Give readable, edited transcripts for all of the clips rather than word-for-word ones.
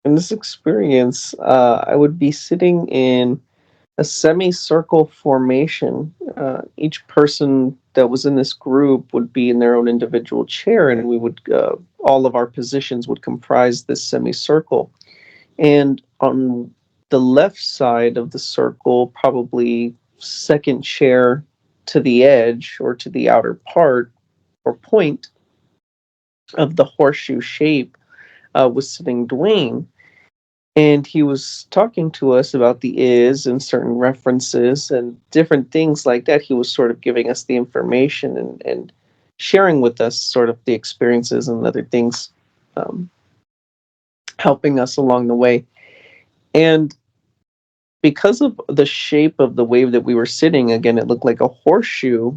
in this experience, I would be sitting in a semicircle formation. Each person that was in this group would be in their own individual chair, and we would all of our positions would comprise this semicircle. And on the left side of the circle, probably second chair to the edge or to the outer part or point of the horseshoe shape, was sitting DUANE. And he was talking to us about the is and certain references and different things like that. He was sort of giving us the information and sharing with us sort of the experiences and other things, um, helping us along the way. And because of the shape of the wave that we were sitting, again, it looked like a horseshoe.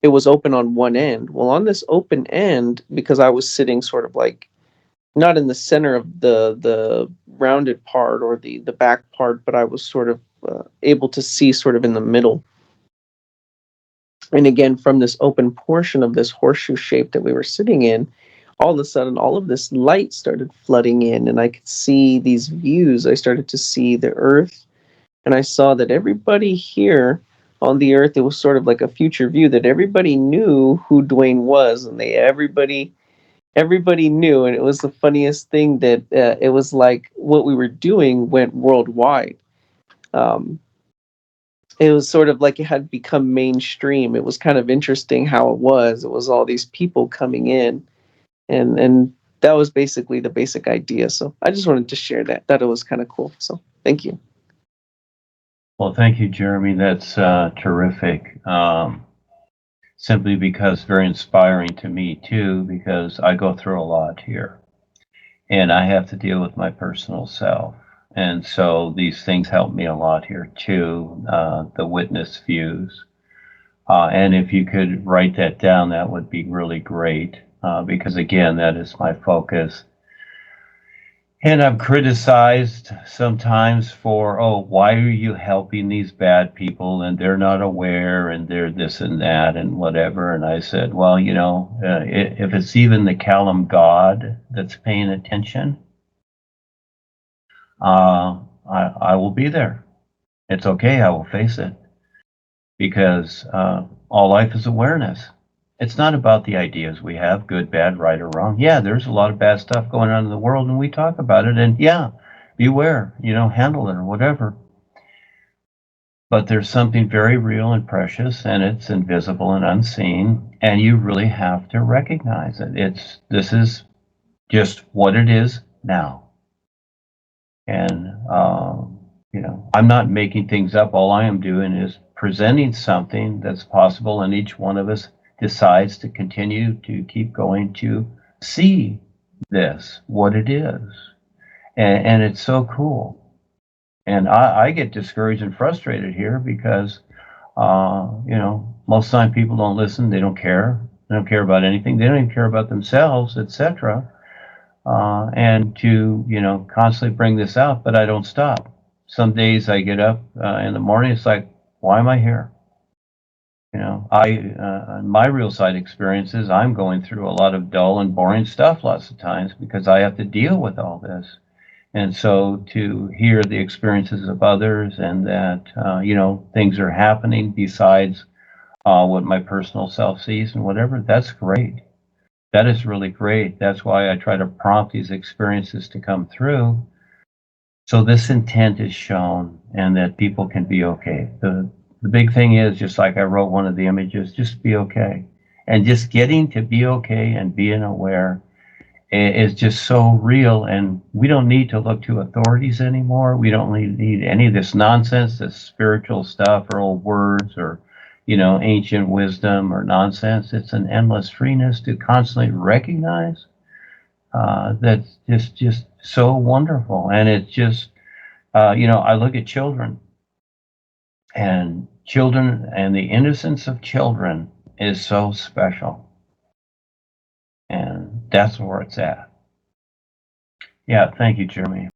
It was open on one end. Well, on this open end, because I was sitting sort of like not in the center of the rounded part or the back part, but I was sort of able to see sort of in the middle. And again, from this open portion of this horseshoe shape that we were sitting in, all of a sudden, all of this light started flooding in, and I could see these views. I started to see the Earth, and I saw that everybody here on the Earth, it was sort of like a future view that everybody knew who DUANE was, and everybody knew. And it was the funniest thing that it was like what we were doing went worldwide. Um, it was sort of like it had become mainstream. It was kind of interesting how it was. It was all these people coming in, and that was basically the basic idea. So I just wanted to share that. That it was kind of cool. So thank you. Well, thank you, Jeremy. That's terrific. Simply because very inspiring to me too, because I go through a lot here, and I have to deal with my personal self. And so these things help me a lot here too, the witness views. And if you could write that down, that would be really great, because again, that is my focus. And I'm criticized sometimes for, oh, why are you helping these bad people and they're not aware and they're this and that and whatever. And I said, well, you know, if it's even the Callum God that's paying attention, I will be there. It's okay. I will face it, because all life is awareness. It's not about the ideas we have, good, bad, right, or wrong. Yeah, there's a lot of bad stuff going on in the world, and we talk about it, and yeah, beware, you know, handle it or whatever. But there's something very real and precious, and it's invisible and unseen, and you really have to recognize it. This is just what it is now. And you know, I'm not making things up. All I am doing is presenting something that's possible, and each one of us decides to continue to keep going to see this, what it is. And it's so cool. And I get discouraged and frustrated here because, you know, most of the time people don't listen, they don't care. They don't care about anything. They don't even care about themselves, etc. And to, you know, constantly bring this out, but I don't stop. Some days I get up in the morning, it's like, why am I here? You know, my real side experiences, I'm going through a lot of dull and boring stuff lots of times because I have to deal with all this. And so to hear the experiences of others and that, you know, things are happening besides what my personal self sees and whatever, that's great. That is really great. That's why I try to prompt these experiences to come through. So this intent is shown and that people can be okay. The big thing is, just like I wrote one of the images, just be okay. And just getting to be okay and being aware is just so real. And we don't need to look to authorities anymore. We don't need any of this nonsense, this spiritual stuff or old words or, you know, ancient wisdom or nonsense. It's an endless freeness to constantly recognize that's just so wonderful. And it's just, you know, I look at children and the innocence of children is so special. And that's where it's at. Yeah, thank you, Jeremy.